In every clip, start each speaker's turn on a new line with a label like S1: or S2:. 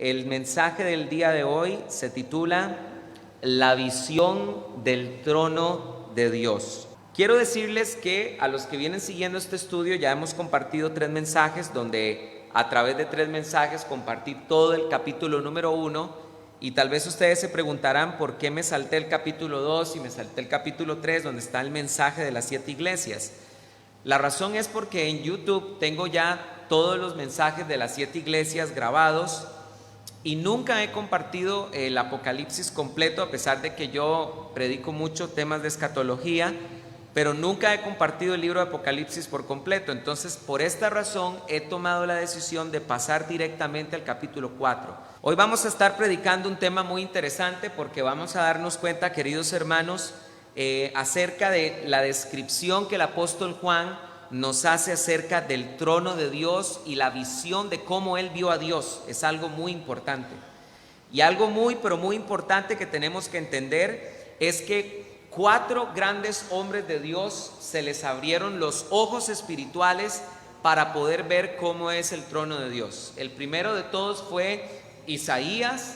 S1: El mensaje del día de hoy se titula La visión del trono de Dios. Quiero decirles que a los que vienen siguiendo este estudio ya hemos compartido 3 mensajes donde a través de 3 mensajes compartí todo el capítulo número 1 y tal vez ustedes se preguntarán por qué me salté el capítulo 2 y me salté el capítulo 3 donde está el mensaje de las 7 iglesias. La razón es porque en YouTube tengo ya todos los mensajes de las 7 iglesias grabados y nunca he compartido el Apocalipsis completo, a pesar de que yo predico mucho temas de escatología, pero nunca he compartido el libro de Apocalipsis por completo. Entonces, por esta razón he tomado la decisión de pasar directamente al capítulo 4. Hoy vamos a estar predicando un tema muy interesante porque vamos a darnos cuenta, queridos hermanos, acerca de la descripción que el apóstol Juan nos hace acerca del trono de Dios y la visión de cómo él vio a Dios. Es algo muy importante. Y algo muy importante que tenemos que entender es que 4 grandes hombres de Dios se les abrieron los ojos espirituales para poder ver cómo es el trono de Dios. El primero de todos fue Isaías,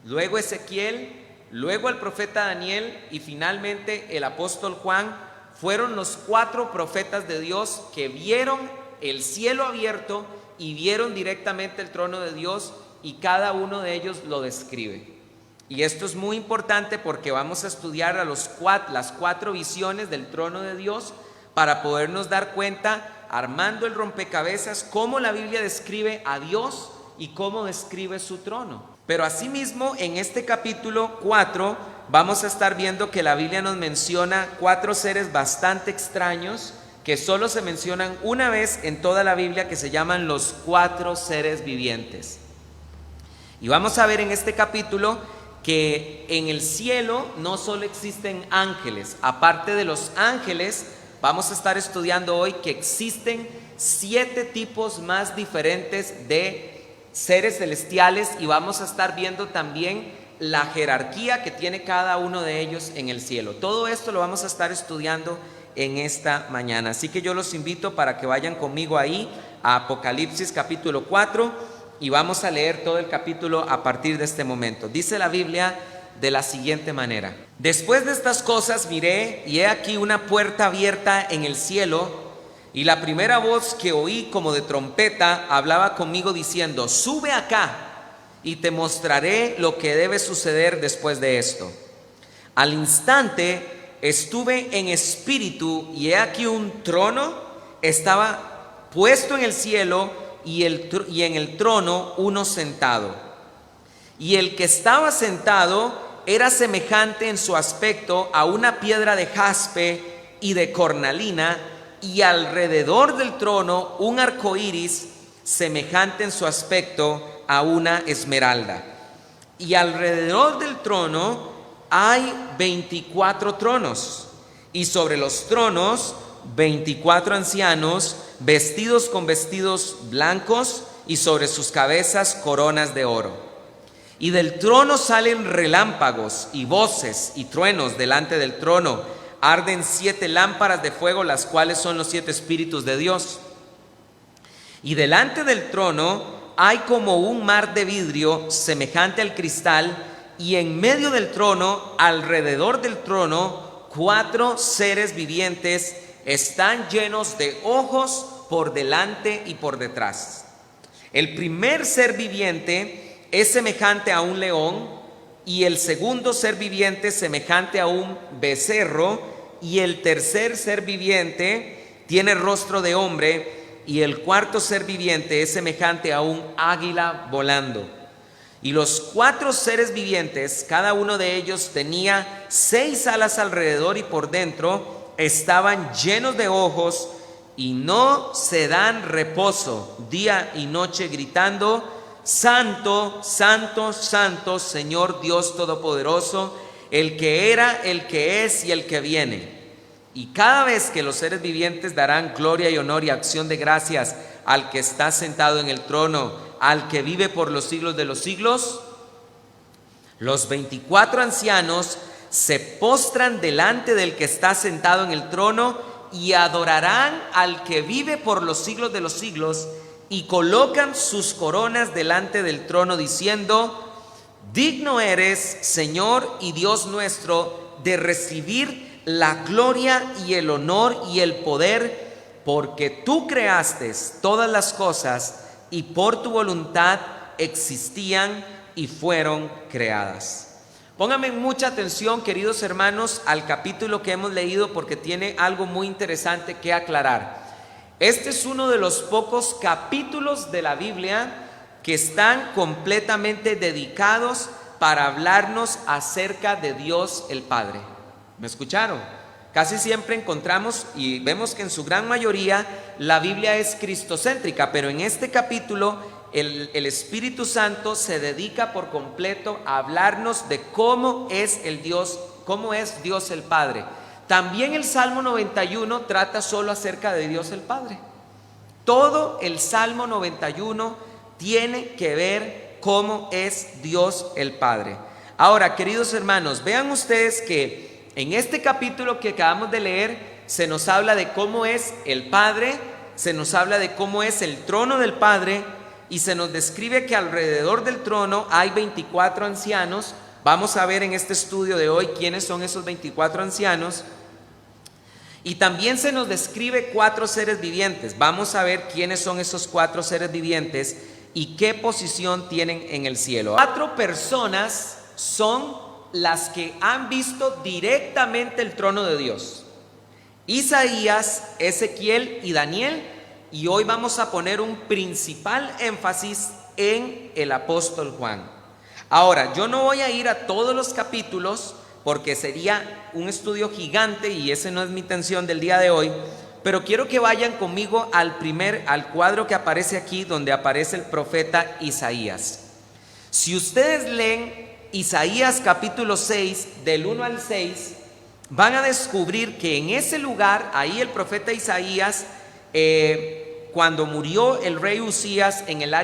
S1: luego Ezequiel, luego el profeta Daniel y finalmente el apóstol Juan. Fueron los 4 profetas de Dios que vieron el cielo abierto y vieron directamente el trono de Dios, y cada uno de ellos lo describe. Y esto es muy importante porque vamos a estudiar las 4 visiones del trono de Dios para podernos dar cuenta, armando el rompecabezas, cómo la Biblia describe a Dios y cómo describe su trono. Pero asimismo, en este capítulo 4 vamos a estar viendo que la Biblia nos menciona 4 seres bastante extraños que solo se mencionan una vez en toda la Biblia, que se llaman los 4 seres vivientes. Y vamos a ver en este capítulo que en el cielo no solo existen ángeles. Aparte de los ángeles, vamos a estar estudiando hoy que existen 7 tipos más diferentes de seres celestiales, y vamos a estar viendo también la jerarquía que tiene cada uno de ellos en el cielo. Todo esto lo vamos a estar estudiando en esta mañana, así que yo los invito para que vayan conmigo ahí a Apocalipsis capítulo 4 y vamos a leer todo el capítulo a partir de este momento. Dice la Biblia de la siguiente manera: Después de estas cosas miré, y he aquí una puerta abierta en el cielo, y la primera voz que oí como de trompeta hablaba conmigo diciendo: sube acá y te mostraré lo que debe suceder después de esto. Al instante estuve en espíritu, y he aquí un trono estaba puesto en el cielo, y en el trono uno sentado. Y el que estaba sentado era semejante en su aspecto a una piedra de jaspe y de cornalina, y alrededor del trono un arco iris semejante en su aspecto a una esmeralda. Y alrededor del trono hay 24 tronos, y sobre los tronos 24 ancianos vestidos con vestidos blancos, y sobre sus cabezas coronas de oro. Y del trono salen relámpagos y voces y truenos. Delante del trono arden 7 lámparas de fuego, las cuales son los 7 espíritus de Dios. Y delante del trono hay como un mar de vidrio semejante al cristal, y en medio del trono, alrededor del trono, 4 seres vivientes están llenos de ojos por delante y por detrás. El primer ser viviente es semejante a un león, y el segundo ser viviente semejante a un becerro, y el tercer ser viviente tiene rostro de hombre, y el cuarto ser viviente es semejante a un águila volando. Y los 4 seres vivientes, cada uno de ellos tenía 6 alas alrededor, y por dentro estaban llenos de ojos, y no se dan reposo día y noche, gritando: Santo, santo, santo, Señor Dios Todopoderoso, el que era, el que es y el que viene. Y cada vez que los seres vivientes darán gloria y honor y acción de gracias al que está sentado en el trono, al que vive por los siglos de los siglos, los 24 ancianos se postran delante del que está sentado en el trono y adorarán al que vive por los siglos de los siglos, y colocan sus coronas delante del trono diciendo: digno eres, Señor y Dios nuestro, de recibir la gloria y el honor y el poder, porque tú creaste todas las cosas y por tu voluntad existían y fueron creadas. Pónganme mucha atención, queridos hermanos, al capítulo que hemos leído, porque tiene algo muy interesante que aclarar. Este es uno de los pocos capítulos de la Biblia que están completamente dedicados para hablarnos acerca de Dios el Padre. ¿Me escucharon? Casi siempre encontramos y vemos que en su gran mayoría la Biblia es cristocéntrica, pero en este capítulo el Espíritu Santo se dedica por completo a hablarnos de cómo es Dios el Padre. También el Salmo 91 trata solo acerca de Dios el Padre. Todo el Salmo 91 tiene que ver cómo es Dios el Padre. Ahora, queridos hermanos, vean ustedes que en este capítulo que acabamos de leer se nos habla de cómo es el Padre, se nos habla de cómo es el trono del Padre, y se nos describe que alrededor del trono hay 24 ancianos. Vamos a ver en este estudio de hoy quiénes son esos 24 ancianos. Y también se nos describe 4 seres vivientes. Vamos a ver quiénes son esos 4 seres vivientes y qué posición tienen en el cielo. 4 personas son las que han visto directamente el trono de Dios: Isaías, Ezequiel y Daniel. Y hoy vamos a poner un principal énfasis en el apóstol Juan. Ahora, yo no voy a ir a todos los capítulos porque sería un estudio gigante y esa no es mi intención del día de hoy, pero quiero que vayan conmigo al cuadro que aparece aquí, donde aparece el profeta Isaías. Si ustedes leen Isaías capítulo 6, del 1 al 6, van a descubrir que en ese lugar, ahí el profeta Isaías, cuando murió el rey Usías en el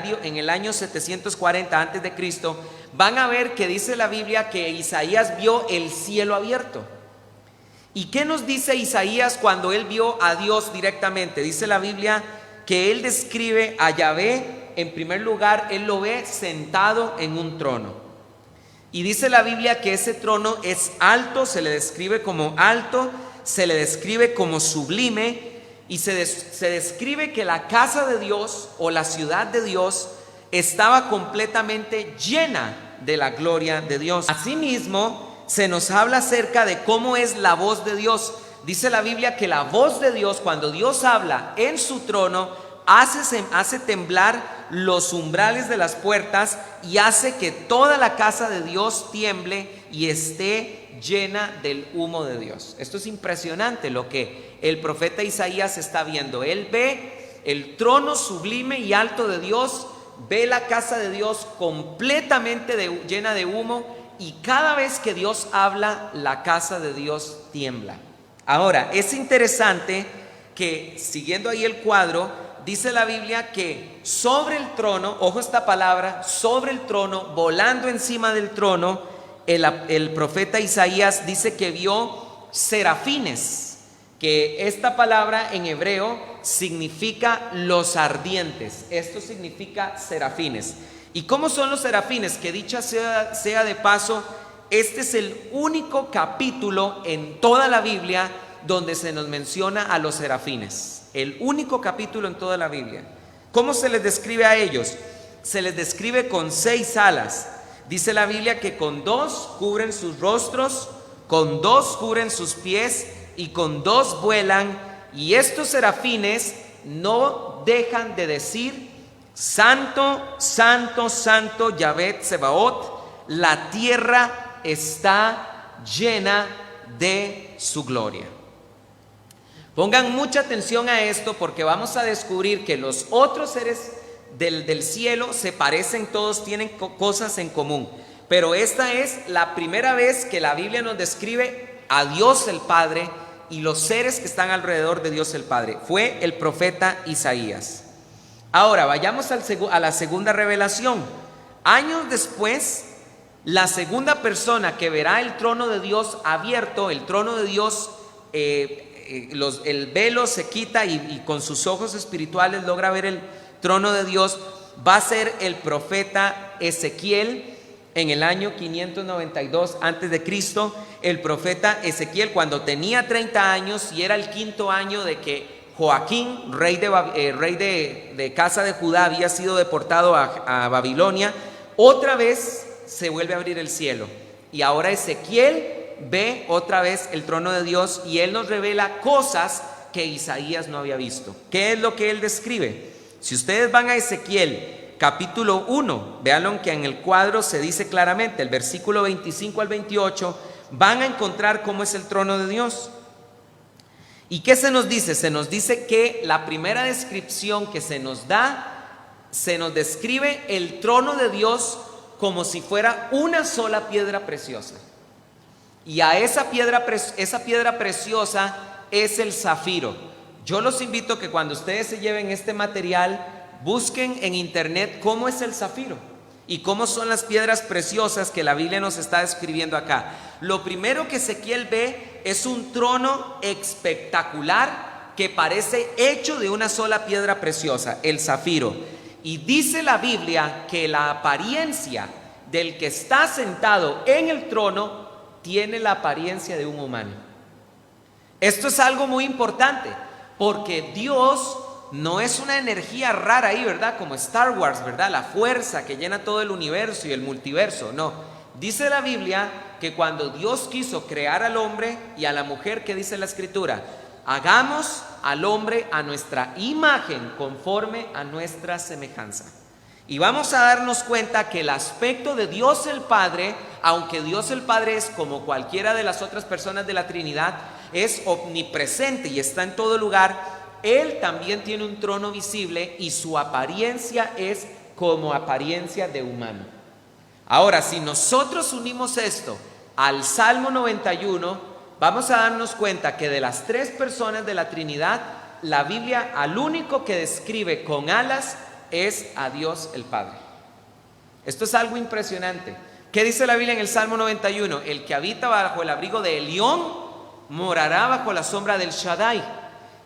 S1: año 740 antes de Cristo, van a ver que dice la Biblia que Isaías vio el cielo abierto. ¿Y qué nos dice Isaías cuando él vio a Dios directamente? Dice la Biblia que él describe a Yahvé. En primer lugar, él lo ve sentado en un trono. Y dice la Biblia que ese trono es alto, se le describe como alto, se le describe como sublime. Y se describe que la casa de Dios o la ciudad de Dios estaba completamente llena de la gloria de Dios. Asimismo, se nos habla acerca de cómo es la voz de Dios. Dice la Biblia que la voz de Dios, cuando Dios habla en su trono, hace temblar los umbrales de las puertas y hace que toda la casa de Dios tiemble y esté llena del humo de Dios. Esto es impresionante lo que el profeta Isaías está viendo. Él ve el trono sublime y alto de Dios, ve la casa de Dios completamente llena de humo, y cada vez que Dios habla, la casa de Dios tiembla. Ahora, es interesante que, siguiendo ahí el cuadro, dice la Biblia que sobre el trono, ojo esta palabra, sobre el trono, volando encima del trono, el profeta Isaías dice que vio serafines, que esta palabra en hebreo significa los ardientes. Esto significa serafines. ¿Y cómo son los serafines? Que dicha sea de paso, este es el único capítulo en toda la Biblia donde se nos menciona a los serafines. El único capítulo en toda la Biblia. ¿Cómo se les describe a ellos? Se les describe con 6 alas. Dice la Biblia que con 2 cubren sus rostros, con 2 cubren sus pies y con 2 vuelan. Y estos serafines no dejan de decir: Santo, Santo, Santo, Yahvé Tsebaot, la tierra está llena de su gloria. Pongan mucha atención a esto, porque vamos a descubrir que los otros seres del cielo se parecen todos, tienen cosas en común. Pero esta es la primera vez que la Biblia nos describe a Dios el Padre y los seres que están alrededor de Dios el Padre. Fue el profeta Isaías. Ahora vayamos a la segunda revelación. Años después, la segunda persona que verá el trono de Dios abierto, el trono de Dios, el velo se quita y con sus ojos espirituales logra ver trono de Dios va a ser el profeta Ezequiel. En el año 592 antes de Cristo, el profeta Ezequiel, cuando tenía 30 años y era el quinto año de que Joaquín, rey de casa de Judá, había sido deportado a Babilonia, otra vez se vuelve a abrir el cielo. Y ahora Ezequiel ve otra vez el trono de Dios y él nos revela cosas que Isaías no había visto. ¿Qué es lo que él describe? Si ustedes van a Ezequiel capítulo 1, véanlo que en el cuadro se dice claramente, el versículo 25 al 28, van a encontrar cómo es el trono de Dios. ¿Y qué se nos dice? Se nos dice que la primera descripción que se nos da, se nos describe el trono de Dios como si fuera una sola piedra preciosa. Y a esa piedra preciosa es el zafiro. Yo los invito a que cuando ustedes se lleven este material, busquen en internet cómo es el zafiro y cómo son las piedras preciosas que la Biblia nos está describiendo acá. Lo primero que Ezequiel ve es un trono espectacular que parece hecho de una sola piedra preciosa, el zafiro. Y dice la Biblia que la apariencia del que está sentado en el trono tiene la apariencia de un humano. Esto es algo muy importante porque Dios no es una energía rara ahí, ¿verdad? Como Star Wars, ¿verdad? La fuerza que llena todo el universo y el multiverso. No, dice la Biblia que cuando Dios quiso crear al hombre y a la mujer, ¿qué dice la Escritura? Hagamos al hombre a nuestra imagen, conforme a nuestra semejanza. Y vamos a darnos cuenta que el aspecto de Dios el Padre, aunque Dios el Padre es como cualquiera de las otras personas de la Trinidad, es omnipresente y está en todo lugar. Él también tiene un trono visible y su apariencia es como apariencia de humano. Ahora, si nosotros unimos esto al Salmo 91, vamos a darnos cuenta que de las tres personas de la Trinidad, la Biblia al único que describe con alas es a Dios el Padre. Esto es algo impresionante. ¿Qué dice la Biblia en el Salmo 91? El que habita bajo el abrigo de Elión morará bajo la sombra del Shaddai.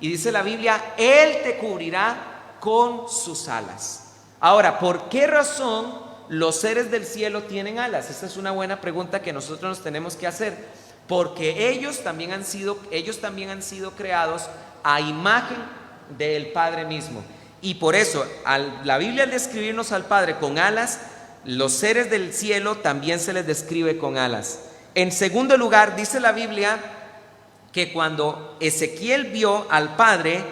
S1: Y dice la Biblia, Él te cubrirá con sus alas. Ahora, ¿por qué razón los seres del cielo tienen alas? Esta es una buena pregunta que nosotros nos tenemos que hacer. Porque ellos también han sido creados a imagen del Padre mismo. Y por eso, la Biblia al describirnos al Padre con alas, los seres del cielo también se les describe con alas. En segundo lugar, dice la Biblia que cuando Ezequiel vio al Padre,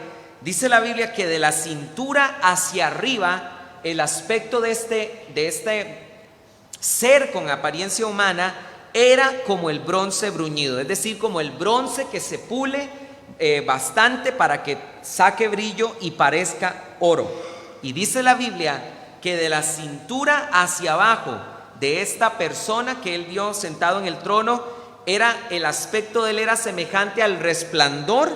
S1: dice la Biblia que de la cintura hacia arriba, el aspecto de este ser con apariencia humana era como el bronce bruñido, es decir, como el bronce que se pule bastante para que saque brillo y parezca oro. Y dice la Biblia que de la cintura hacia abajo de esta persona que él vio sentado en el trono, el aspecto de él era semejante al resplandor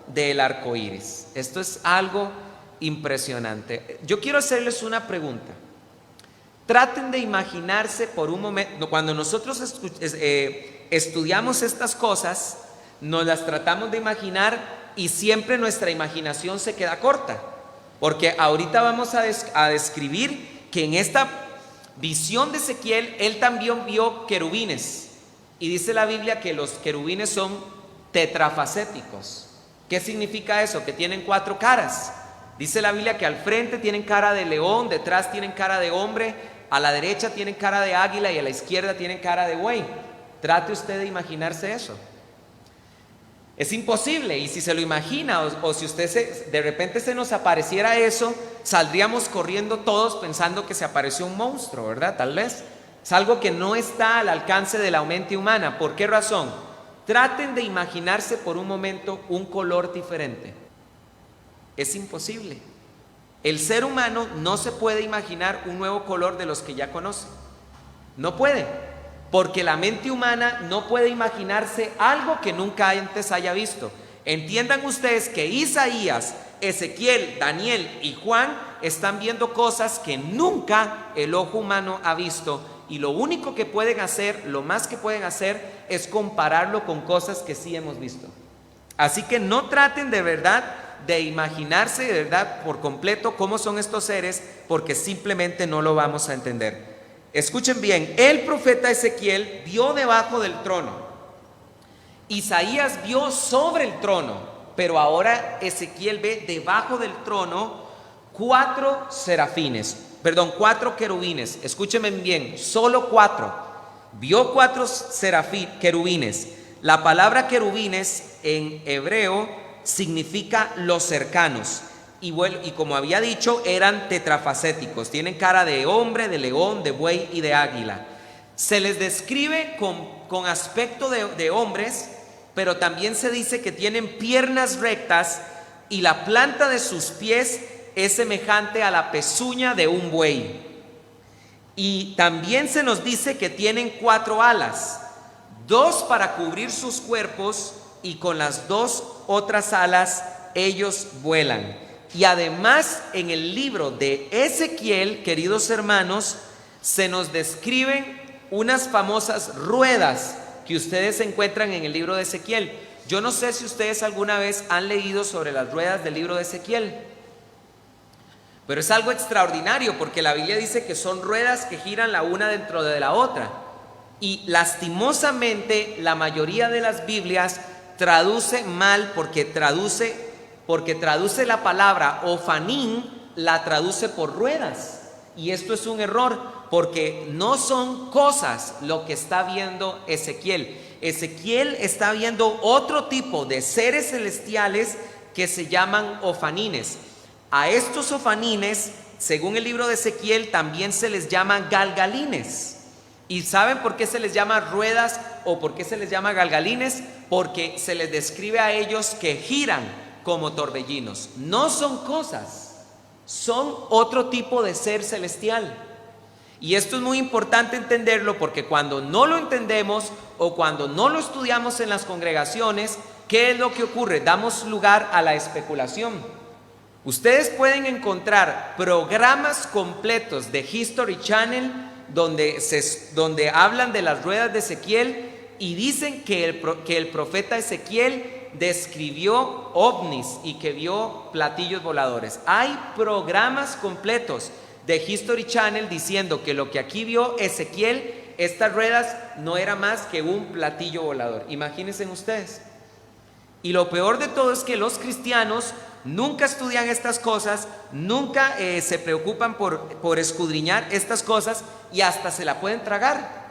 S1: del arco iris. Esto es algo impresionante. Yo quiero hacerles una pregunta. Traten de imaginarse por un momento, cuando nosotros estudiamos estas cosas, nos las tratamos de imaginar y siempre nuestra imaginación se queda corta. Porque ahorita vamos a describir que en esta visión de Ezequiel, él también vio querubines. Y dice la Biblia que los querubines son tetrafacéticos. ¿Qué significa eso? Que tienen 4 caras. Dice la Biblia que al frente tienen cara de león, detrás tienen cara de hombre, a la derecha tienen cara de águila y a la izquierda tienen cara de buey. Trate usted de imaginarse eso. Es imposible, y si se lo imagina o si usted de repente se nos apareciera eso, saldríamos corriendo todos pensando que se apareció un monstruo, ¿verdad? Tal vez. Es algo que no está al alcance de la mente humana. ¿Por qué razón? Traten de imaginarse por un momento un color diferente. Es imposible. El ser humano no se puede imaginar un nuevo color de los que ya conoce. No puede, porque la mente humana no puede imaginarse algo que nunca antes haya visto. Entiendan ustedes que Isaías, Ezequiel, Daniel y Juan están viendo cosas que nunca el ojo humano ha visto. Y lo único que pueden hacer, lo más que pueden hacer, es compararlo con cosas que sí hemos visto. Así que no traten de verdad de imaginarse de verdad por completo cómo son estos seres, porque simplemente no lo vamos a entender. Escuchen bien, el profeta Ezequiel vio debajo del trono, Isaías vio sobre el trono, pero ahora Ezequiel ve debajo del trono cuatro querubines. Escúchenme bien, solo cuatro. Vio cuatro querubines. La palabra querubines en hebreo significa los cercanos. Y como había dicho, eran tetrafacéticos. Tienen cara de hombre, de león, de buey y de águila. Se les describe con aspecto de hombres, pero también se dice que tienen piernas rectas y la planta de sus pies es semejante a la pezuña de un buey. Y también se nos dice que tienen cuatro alas, dos para cubrir sus cuerpos, y con las dos otras alas ellos vuelan. Y además en el libro de Ezequiel, queridos hermanos, se nos describen unas famosas ruedas que ustedes encuentran en el libro de Ezequiel. Yo no sé si ustedes alguna vez han leído sobre las ruedas del libro de Ezequiel, pero es algo extraordinario porque la Biblia dice que son ruedas que giran la una dentro de la otra. Y lastimosamente la mayoría de las Biblias traduce mal porque traduce la palabra ofanín, la traduce por ruedas. Y esto es un error porque no son cosas lo que está viendo Ezequiel. Ezequiel está viendo otro tipo de seres celestiales que se llaman ofanines. A estos ofanines, según el libro de Ezequiel, también se les llama galgalines. ¿Y saben por qué se les llama ruedas o por qué se les llama galgalines? Porque se les describe a ellos que giran como torbellinos. No son cosas, son otro tipo de ser celestial. Y esto es muy importante entenderlo porque cuando no lo entendemos o cuando no lo estudiamos en las congregaciones, ¿qué es lo que ocurre? Damos lugar a la especulación. Ustedes pueden encontrar programas completos de History Channel donde hablan de las ruedas de Ezequiel y dicen que el profeta Ezequiel describió ovnis y que vio platillos voladores. Hay programas completos de History Channel diciendo que lo que aquí vio Ezequiel, estas ruedas no era más que un platillo volador. Imagínense ustedes. Y lo peor de todo es que los cristianos nunca estudian estas cosas, nunca se preocupan por escudriñar estas cosas y hasta se la pueden tragar.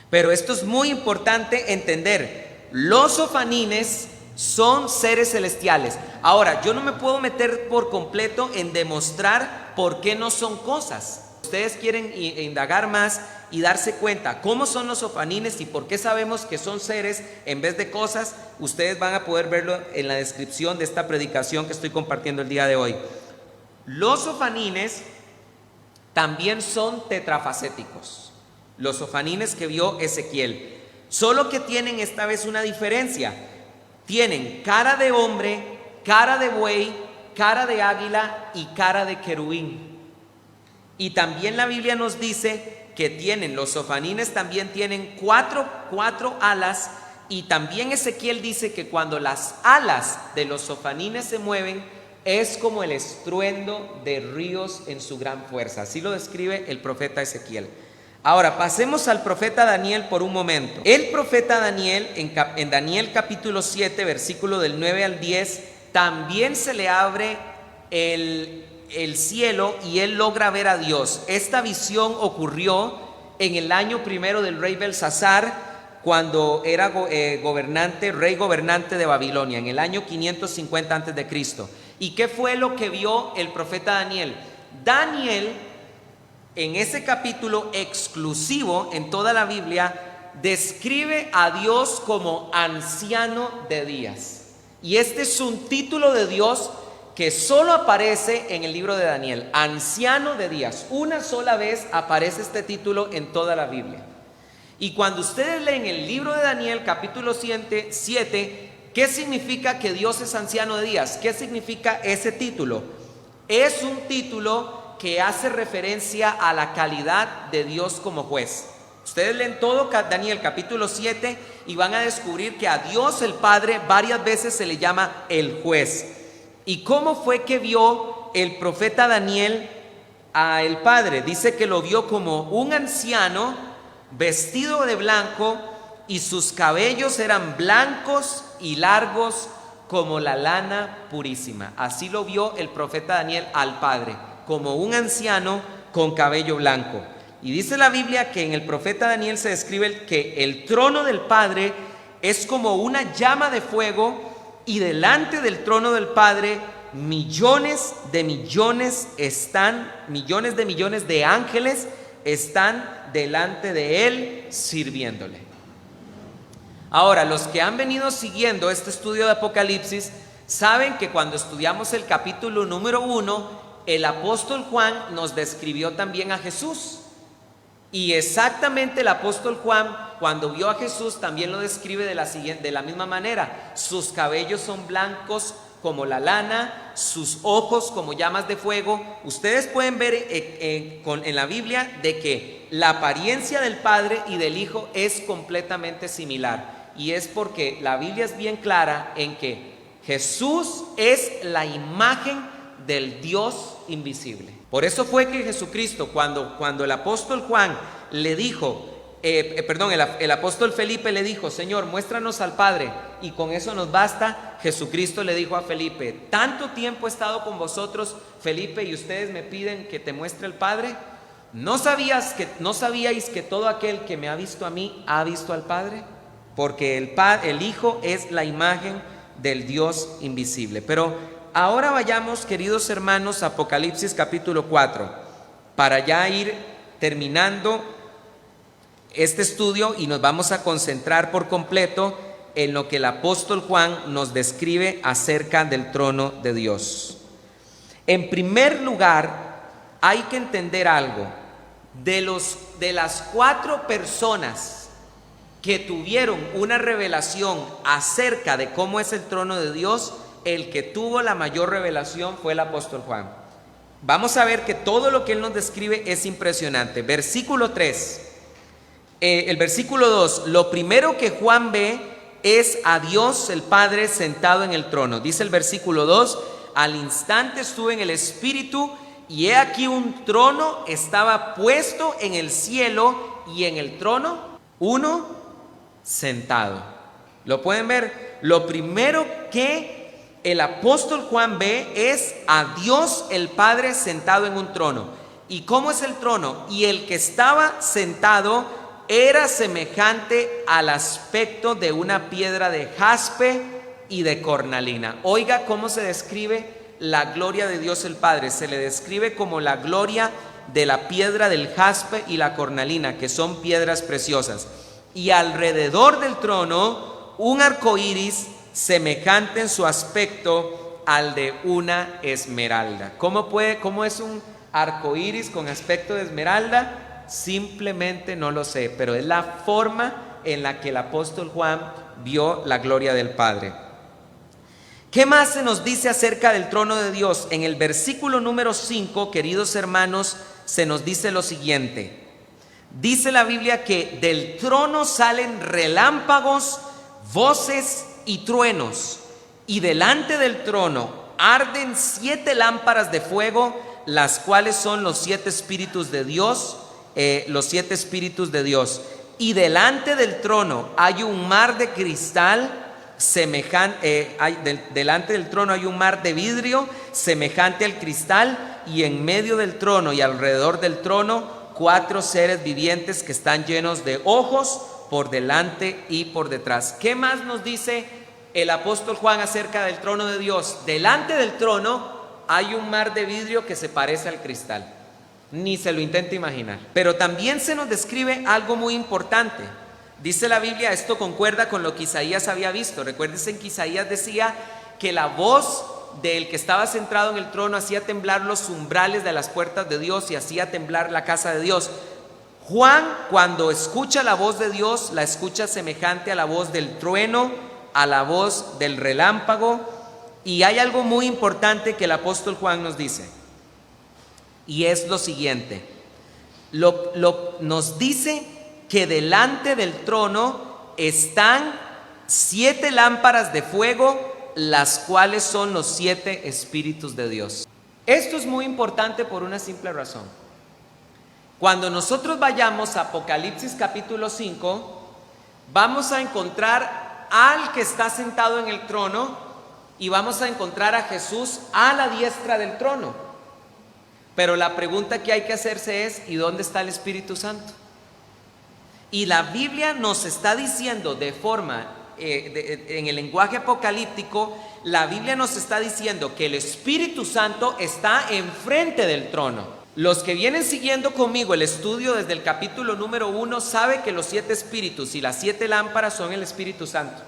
S1: Pero esto es muy importante entender. Los ofanines son seres celestiales. Ahora, yo no me puedo meter por completo en demostrar por qué no son cosas. Ustedes quieren indagar más y darse cuenta cómo son los ofanines y por qué sabemos que son seres en vez de cosas. Ustedes van a poder verlo en la descripción de esta predicación que estoy compartiendo el día de hoy. Los ofanines también son tetrafacéticos, los ofanines que vio Ezequiel, solo que tienen esta vez una diferencia. Tienen cara de hombre, cara de buey, cara de águila y cara de querubín. Y también la Biblia nos dice que los ofanines también tienen cuatro alas, y también Ezequiel dice que cuando las alas de los ofanines se mueven es como el estruendo de ríos en su gran fuerza. Así lo describe el profeta Ezequiel. Ahora pasemos al profeta Daniel por un momento. El profeta Daniel en Daniel capítulo 7 versículo del 9 al 10 también se le abre el cielo y él logra ver a Dios. Esta visión ocurrió en el año primero del rey Belsasar, cuando era rey gobernante de Babilonia, en el año 550 antes de Cristo. ¿Y qué fue lo que vio el profeta Daniel? Daniel, en ese capítulo exclusivo en toda la Biblia, describe a Dios como anciano de días. Y este es un título de Dios que solo aparece en el libro de Daniel, anciano de días. Una sola vez aparece este título en toda la Biblia. Y cuando ustedes leen el libro de Daniel, capítulo 7, ¿qué significa que Dios es anciano de días? ¿Qué significa ese título? Es un título que hace referencia a la calidad de Dios como juez. Ustedes leen todo Daniel capítulo 7 y van a descubrir que a Dios el Padre varias veces se le llama el juez. ¿Y cómo fue que vio el profeta Daniel al Padre? Dice que lo vio como un anciano vestido de blanco y sus cabellos eran blancos y largos como la lana purísima. Así lo vio el profeta Daniel al Padre, como un anciano con cabello blanco. Y dice la Biblia que en el profeta Daniel se describe que el trono del Padre es como una llama de fuego, y delante del trono del Padre millones de millones de ángeles están delante de él sirviéndole. Ahora, los que han venido siguiendo este estudio de Apocalipsis saben que cuando estudiamos el capítulo número 1, el apóstol Juan nos describió también a Jesús. Y exactamente el apóstol Juan, cuando vio a Jesús, también lo describe de la misma manera. Sus cabellos son blancos como la lana, sus ojos como llamas de fuego. Ustedes pueden ver en la Biblia de que la apariencia del Padre y del Hijo es completamente similar. Y es porque la Biblia es bien clara en que Jesús es la imagen del Dios invisible. Por eso fue que Jesucristo, cuando el apóstol Juan le dijo, el apóstol Felipe le dijo: Señor, muéstranos al Padre y con eso nos basta. Jesucristo le dijo a Felipe: tanto tiempo he estado con vosotros, Felipe, y ustedes me piden que te muestre el Padre. ¿No sabíais que todo aquel que me ha visto a mí ha visto al Padre? Porque el Hijo es la imagen del Dios invisible. Pero ahora vayamos, queridos hermanos, a Apocalipsis capítulo 4, para ya ir terminando este estudio, y nos vamos a concentrar por completo en lo que el apóstol Juan nos describe acerca del trono de Dios. En primer lugar, hay que entender algo. De las 4 personas que tuvieron una revelación acerca de cómo es el trono de Dios, el que tuvo la mayor revelación fue el apóstol Juan. Vamos a ver que todo lo que él nos describe es impresionante. Versículo 3, el versículo 2, lo primero que Juan ve es a Dios el Padre sentado en el trono. Dice el versículo 2: al instante estuve en el Espíritu, y he aquí un trono estaba puesto en el cielo, y en el trono uno sentado. ¿Lo pueden ver? Lo primero que el apóstol Juan ve es a Dios el Padre sentado en un trono. ¿Y cómo es el trono? Y el que estaba sentado era semejante al aspecto de una piedra de jaspe y de cornalina. Oiga cómo se describe la gloria de Dios el Padre. Se le describe como la gloria de la piedra del jaspe y la cornalina, que son piedras preciosas. Y alrededor del trono un arco iris semejante en su aspecto al de una esmeralda. ¿Cómo es un arco iris con aspecto de esmeralda? Simplemente no lo sé, pero es la forma en la que el apóstol Juan vio la gloria del Padre. ¿Qué más se nos dice acerca del trono de Dios? En el versículo número 5, queridos hermanos, se nos dice lo siguiente. Dice la Biblia que del trono salen relámpagos, voces y truenos, y delante del trono arden 7 lámparas de fuego, las cuales son los 7 espíritus de Dios, y delante del trono hay un mar de cristal delante del trono hay un mar de vidrio semejante al cristal, y en medio del trono y alrededor del trono 4 seres vivientes que están llenos de ojos por delante y por detrás. ¿Qué más nos dice el apóstol Juan acerca del trono de Dios? Delante del trono hay un mar de vidrio que se parece al cristal. Ni se lo intente imaginar. Pero también se nos describe algo muy importante. Dice la Biblia, esto concuerda con lo que Isaías había visto. Recuérdense que Isaías decía que la voz del que estaba centrado en el trono hacía temblar los umbrales de las puertas de Dios y hacía temblar la casa de Dios. Juan, cuando escucha la voz de Dios, la escucha semejante a la voz del trueno, a la voz del relámpago. Y hay algo muy importante que el apóstol Juan nos dice, y es lo siguiente. Nos dice que delante del trono están 7 lámparas de fuego, las cuales son los 7 espíritus de Dios. Esto es muy importante por una simple razón. Cuando nosotros vayamos a Apocalipsis capítulo 5, vamos a encontrar al que está sentado en el trono y vamos a encontrar a Jesús a la diestra del trono. Pero la pregunta que hay que hacerse es, ¿y dónde está el Espíritu Santo? Y la Biblia nos está diciendo de forma, en el lenguaje apocalíptico, la Biblia nos está diciendo que el Espíritu Santo está enfrente del trono. Los que vienen siguiendo conmigo el estudio desde el capítulo número 1 saben que los 7 espíritus y las 7 lámparas son el Espíritu Santo.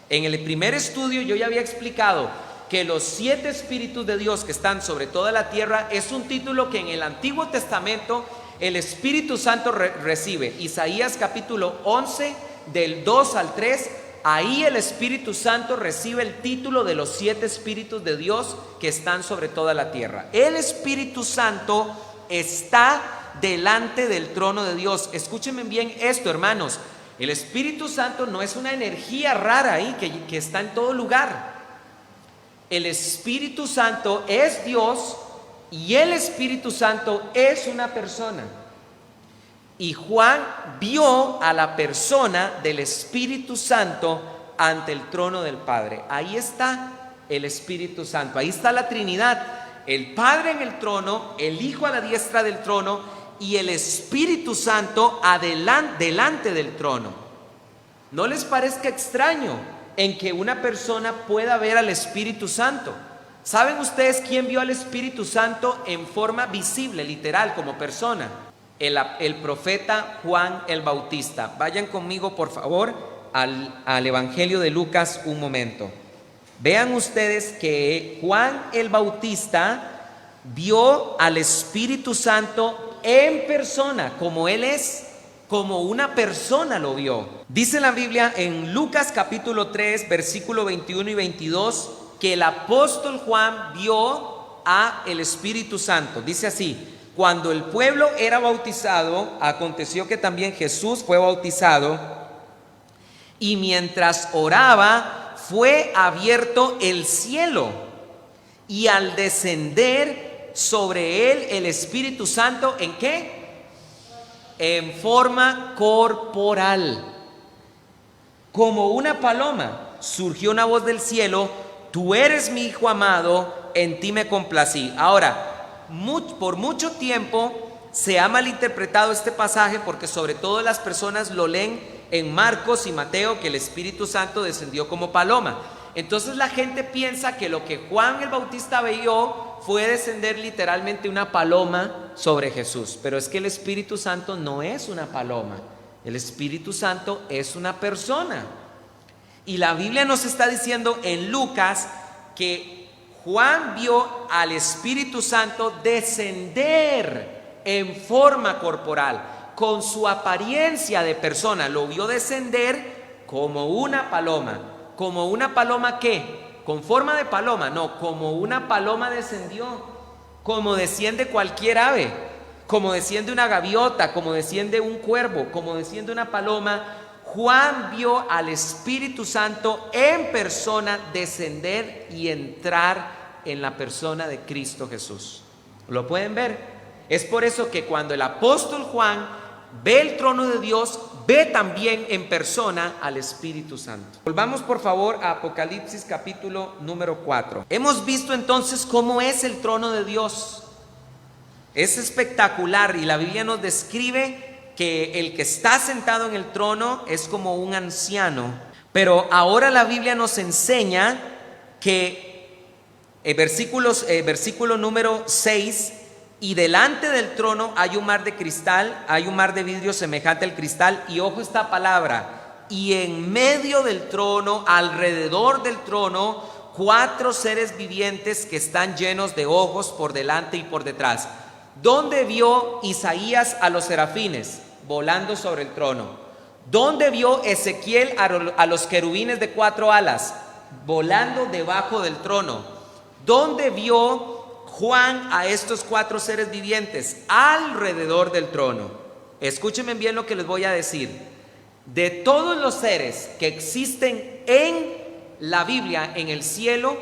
S1: En el primer estudio yo ya había explicado que los 7 espíritus de Dios que están sobre toda la tierra es un título que en el Antiguo Testamento el Espíritu Santo recibe. Isaías capítulo 11 del 2 al 3, ahí el Espíritu Santo recibe el título de los 7 espíritus de Dios que están sobre toda la tierra. El Espíritu Santo está delante del trono de Dios. Escúchenme bien esto, hermanos. El Espíritu Santo no es una energía rara ahí que está en todo lugar. El Espíritu Santo es Dios y el Espíritu Santo es una persona. Y Juan vio a la persona del Espíritu Santo ante el trono del Padre. Ahí está el Espíritu Santo, ahí está la Trinidad. El Padre en el trono, el Hijo a la diestra del trono y el Espíritu Santo delante del trono. ¿No les parezca extraño en que una persona pueda ver al Espíritu Santo? ¿Saben ustedes quién vio al Espíritu Santo en forma visible, literal, como persona? El profeta Juan el Bautista. Vayan conmigo, por favor, al Evangelio de Lucas un momento. Vean ustedes que Juan el Bautista vio al Espíritu Santo en persona, como él es, como una persona lo vio. Dice la Biblia en Lucas capítulo 3, versículo 21 y 22, que el apóstol Juan vio a el Espíritu Santo. Dice así: cuando el pueblo era bautizado, aconteció que también Jesús fue bautizado, y mientras oraba, fue abierto el cielo, y al descender sobre él el Espíritu Santo, ¿en qué? En forma corporal, como una paloma, surgió una voz del cielo: tú eres mi Hijo amado, en ti me complací. Ahora, por mucho tiempo se ha malinterpretado este pasaje, porque sobre todo las personas lo leen en Marcos y Mateo, que el Espíritu Santo descendió como paloma. Entonces la gente piensa que lo que Juan el Bautista vio fue descender literalmente una paloma sobre Jesús. Pero es que el Espíritu Santo no es una paloma. El Espíritu Santo es una persona. Y la Biblia nos está diciendo en Lucas que Juan vio al Espíritu Santo descender en forma corporal, con su apariencia de persona. Lo vio descender como una paloma. ¿Como una paloma qué? ¿Con forma de paloma? No, como una paloma descendió, como desciende cualquier ave, como desciende una gaviota, como desciende un cuervo, como desciende una paloma. Juan vio al Espíritu Santo en persona descender y entrar en la persona de Cristo Jesús. ¿Lo pueden ver? Es por eso que cuando el apóstol Juan ve el trono de Dios, ve también en persona al Espíritu Santo. Volvamos por favor a Apocalipsis capítulo número 4. Hemos visto entonces cómo es el trono de Dios. Es espectacular, y la Biblia nos describe que el que está sentado en el trono es como un anciano. Pero ahora la Biblia nos enseña que versículo número 6: y delante del trono hay un mar de cristal, hay un mar de vidrio semejante al cristal. Y ojo esta palabra: y en medio del trono, alrededor del trono, 4 seres vivientes que están llenos de ojos por delante y por detrás. ¿Dónde vio Isaías a los serafines? Volando sobre el trono. ¿Dónde vio Ezequiel a los querubines de 4 alas? Volando debajo del trono. ¿Dónde vio Juan a estos 4 seres vivientes? Alrededor del trono. Escúchenme bien lo que les voy a decir. De todos los seres que existen en la Biblia, en el cielo,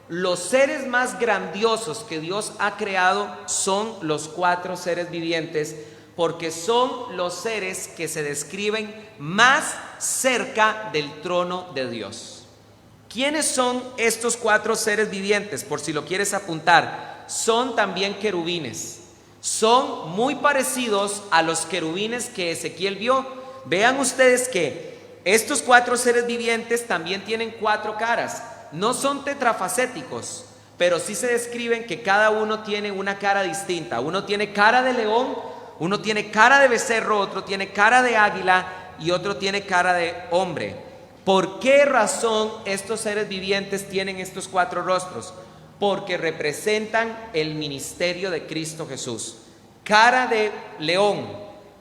S1: los seres más grandiosos que Dios ha creado son los 4 seres vivientes, porque son los seres que se describen más cerca del trono de Dios. ¿Quiénes son estos 4 seres vivientes? Por si lo quieres apuntar, son también querubines. Son muy parecidos a los querubines que Ezequiel vio. Vean ustedes que estos 4 seres vivientes también tienen 4 caras. No son tetrafacéticos, pero sí se describen que cada uno tiene una cara distinta. Uno tiene cara de león, uno tiene cara de becerro, otro tiene cara de águila y otro tiene cara de hombre. ¿Por qué razón estos seres vivientes tienen estos 4 rostros? Porque representan el ministerio de Cristo Jesús. Cara de león,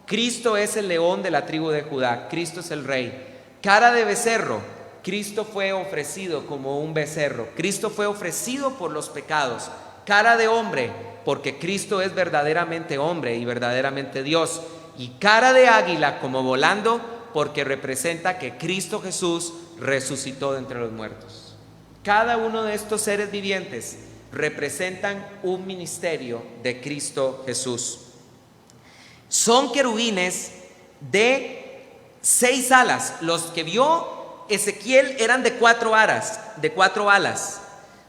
S1: Cristo es el león de la tribu de Judá, Cristo es el rey. Cara de becerro, Cristo fue ofrecido como un becerro, Cristo fue ofrecido por los pecados. Cara de hombre, porque Cristo es verdaderamente hombre y verdaderamente Dios. Y cara de águila, como volando, porque representa que Cristo Jesús resucitó de entre los muertos. Cada uno de estos seres vivientes representan un ministerio de Cristo Jesús. Son querubines de 6 alas. Los que vio Ezequiel eran de 4 alas.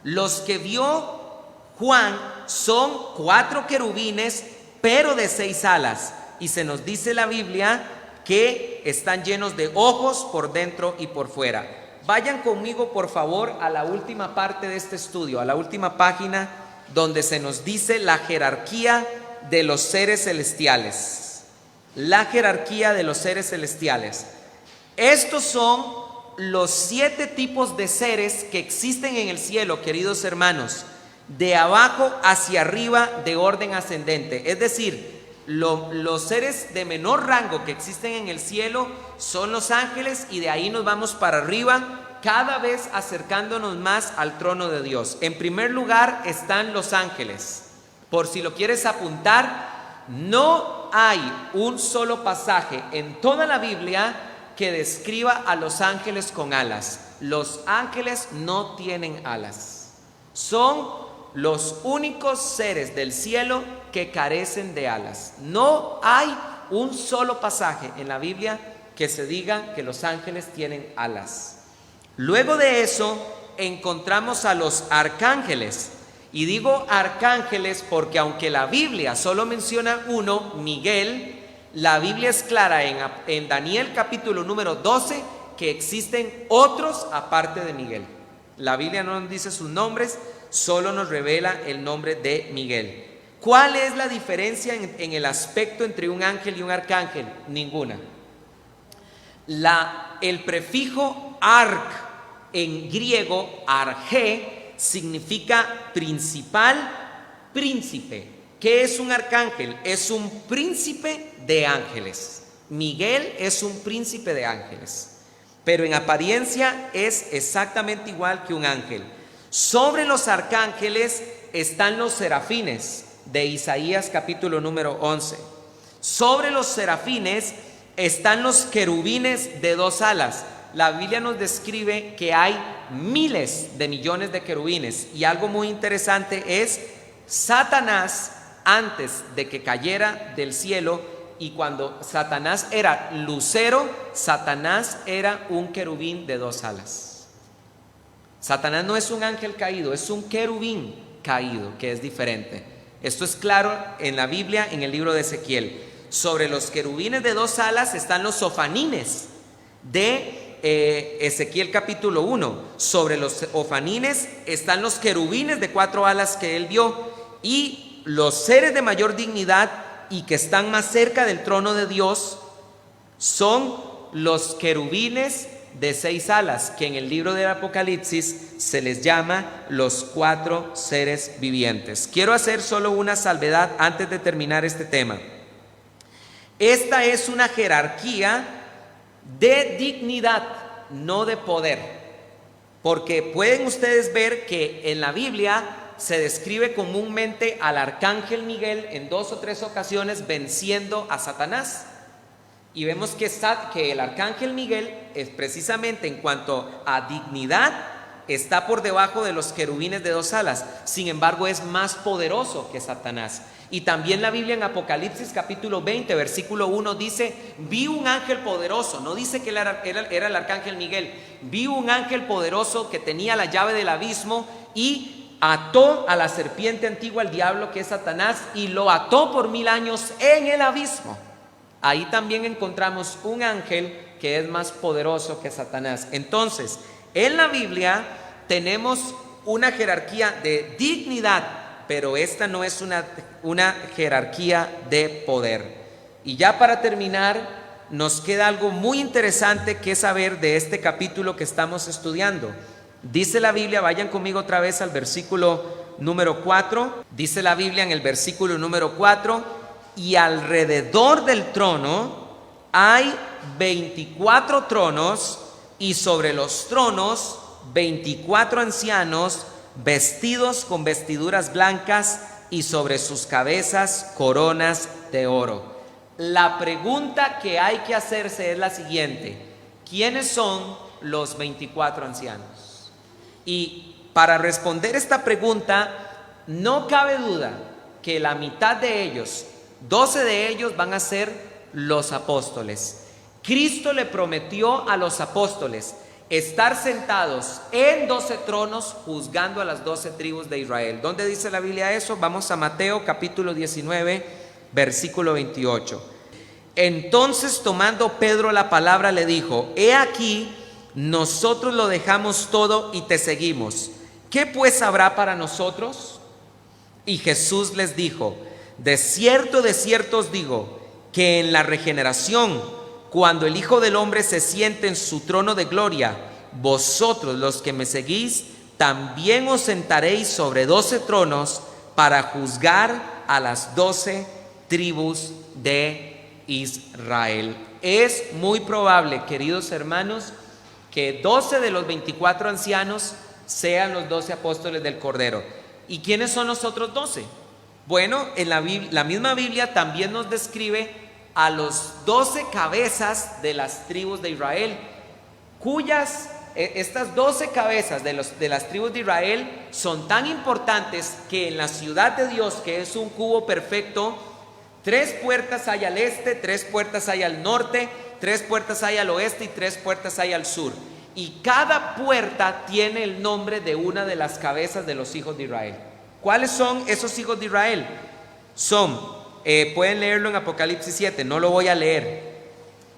S1: Los que vio Juan son 4 querubines, pero de 6 alas. Y se nos dice la Biblia que están llenos de ojos por dentro y por fuera. Vayan conmigo, por favor, a la última parte de este estudio, a la última página donde se nos dice la jerarquía de los seres celestiales. La jerarquía de los seres celestiales. Estos son los 7 tipos de seres que existen en el cielo, queridos hermanos, de abajo hacia arriba, de orden ascendente. Es decir, los seres de menor rango que existen en el cielo son los ángeles, y de ahí nos vamos para arriba, cada vez acercándonos más al trono de Dios. En primer lugar están los ángeles. Por si lo quieres apuntar, no hay un solo pasaje en toda la Biblia que describa a los ángeles con alas. Los ángeles no tienen alas. Son los únicos seres del cielo que carecen de alas. No hay un solo pasaje en la Biblia que se diga que los ángeles tienen alas. Luego de eso encontramos a los arcángeles. Y digo arcángeles porque aunque la Biblia solo menciona uno, Miguel, la Biblia es clara en Daniel capítulo número 12 que existen otros aparte de Miguel. La Biblia no nos dice sus nombres, solo nos revela el nombre de Miguel. ¿Cuál es la diferencia en el aspecto entre un ángel y un arcángel? Ninguna. El prefijo arc en griego, arge, significa principal, príncipe. ¿Qué es un arcángel? Es un príncipe de ángeles. Miguel es un príncipe de ángeles, pero en apariencia es exactamente igual que un ángel. Sobre los arcángeles están los serafines de Isaías capítulo número 11. Sobre los serafines están los querubines de 2 alas. La Biblia nos describe que hay miles de millones de querubines, y algo muy interesante es Satanás, antes de que cayera del cielo, y cuando Satanás era lucero, Satanás era un querubín de 2 alas. Satanás no es un ángel caído, es un querubín caído, que es diferente. Esto es claro en la Biblia, en el libro de Ezequiel. Sobre los querubines de 2 alas están los ofanines de Ezequiel capítulo 1. Sobre los ofanines están los querubines de 4 alas que él vio, y los seres de mayor dignidad y que están más cerca del trono de Dios son los querubines de 6 alas, que en el libro del Apocalipsis se les llama los 4 seres vivientes. Quiero hacer solo una salvedad antes de terminar este tema. Esta es una jerarquía de dignidad, no de poder, porque pueden ustedes ver que en la Biblia se describe comúnmente al arcángel Miguel en 2 o 3 ocasiones venciendo a Satanás. Y vemos que el arcángel Miguel es precisamente en cuanto a dignidad, está por debajo de los querubines de 2 alas. Sin embargo, es más poderoso que Satanás. Y también la Biblia en Apocalipsis capítulo 20, versículo 1 dice: vi un ángel poderoso. No dice que era el arcángel Miguel. Vi un ángel poderoso que tenía la llave del abismo y ató a la serpiente antigua, al diablo, que es Satanás, y lo ató por 1000 años en el abismo. Ahí también encontramos un ángel que es más poderoso que Satanás. Entonces, en la Biblia tenemos una jerarquía de dignidad, pero esta no es una jerarquía de poder. Y ya para terminar, nos queda algo muy interesante que saber de este capítulo que estamos estudiando. Dice la Biblia, vayan conmigo otra vez al versículo número 4. Dice la Biblia en el versículo número 4: y alrededor del trono hay 24 tronos, y sobre los tronos 24 ancianos vestidos con vestiduras blancas, y sobre sus cabezas coronas de oro. La pregunta que hay que hacerse es la siguiente: ¿quiénes son los 24 ancianos? Y para responder esta pregunta, no cabe duda que la mitad de ellos, 12 de ellos, van a ser los apóstoles. Cristo le prometió a los apóstoles estar sentados en 12 tronos juzgando a las 12 tribus de Israel. ¿Dónde dice la Biblia eso? Vamos a Mateo capítulo 19, versículo 28. Entonces, tomando Pedro la palabra, le dijo: he aquí, nosotros lo dejamos todo y te seguimos. ¿Qué pues habrá para nosotros? Y Jesús les dijo: de cierto os digo, que en la regeneración, cuando el Hijo del Hombre se siente en su trono de gloria, vosotros los que me seguís, también os sentaréis sobre 12 tronos para juzgar a las 12 tribus de Israel. Es muy probable, queridos hermanos, que 12 de los 24 ancianos sean los 12 apóstoles del Cordero. ¿Y quiénes son los otros 12? Bueno, en la misma Biblia también nos describe a los 12 cabezas de las tribus de Israel, estas 12 cabezas de las tribus de Israel son tan importantes que en la ciudad de Dios, que es un cubo perfecto, 3 puertas hay al este, 3 puertas hay al norte, 3 puertas hay al oeste y 3 puertas hay al sur. Y cada puerta tiene el nombre de una de las cabezas de los hijos de Israel. ¿Cuáles son esos hijos de Israel? Pueden leerlo en Apocalipsis 7, no lo voy a leer.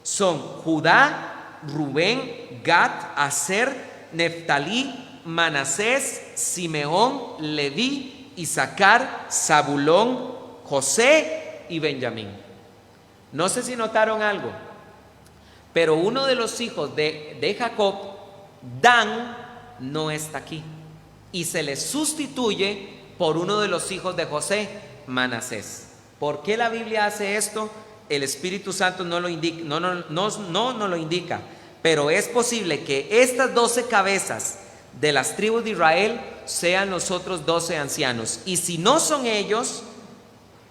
S1: Son Judá, Rubén, Gad, Aser, Neftalí, Manasés, Simeón, Leví, Isaacar, Zabulón, José y Benjamín. No sé si notaron algo, pero uno de los hijos de Jacob, Dan, no está aquí y se le sustituye por uno de los hijos de José, Manasés. ¿Por qué la Biblia hace esto? El Espíritu Santo no lo indica, no lo indica, pero es posible que estas 12 cabezas de las tribus de Israel sean los otros 12 ancianos. Y si no son ellos,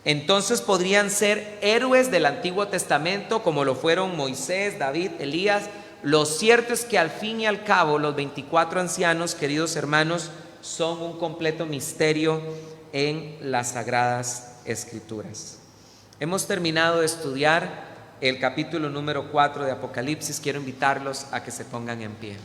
S1: entonces podrían ser héroes del Antiguo Testamento, como lo fueron Moisés, David, Elías. Lo cierto es que al fin y al cabo los 24 ancianos, queridos hermanos, son un completo misterio en las Sagradas Escrituras. Hemos terminado de estudiar el capítulo número 4 de Apocalipsis. Quiero invitarlos a que se pongan en pie.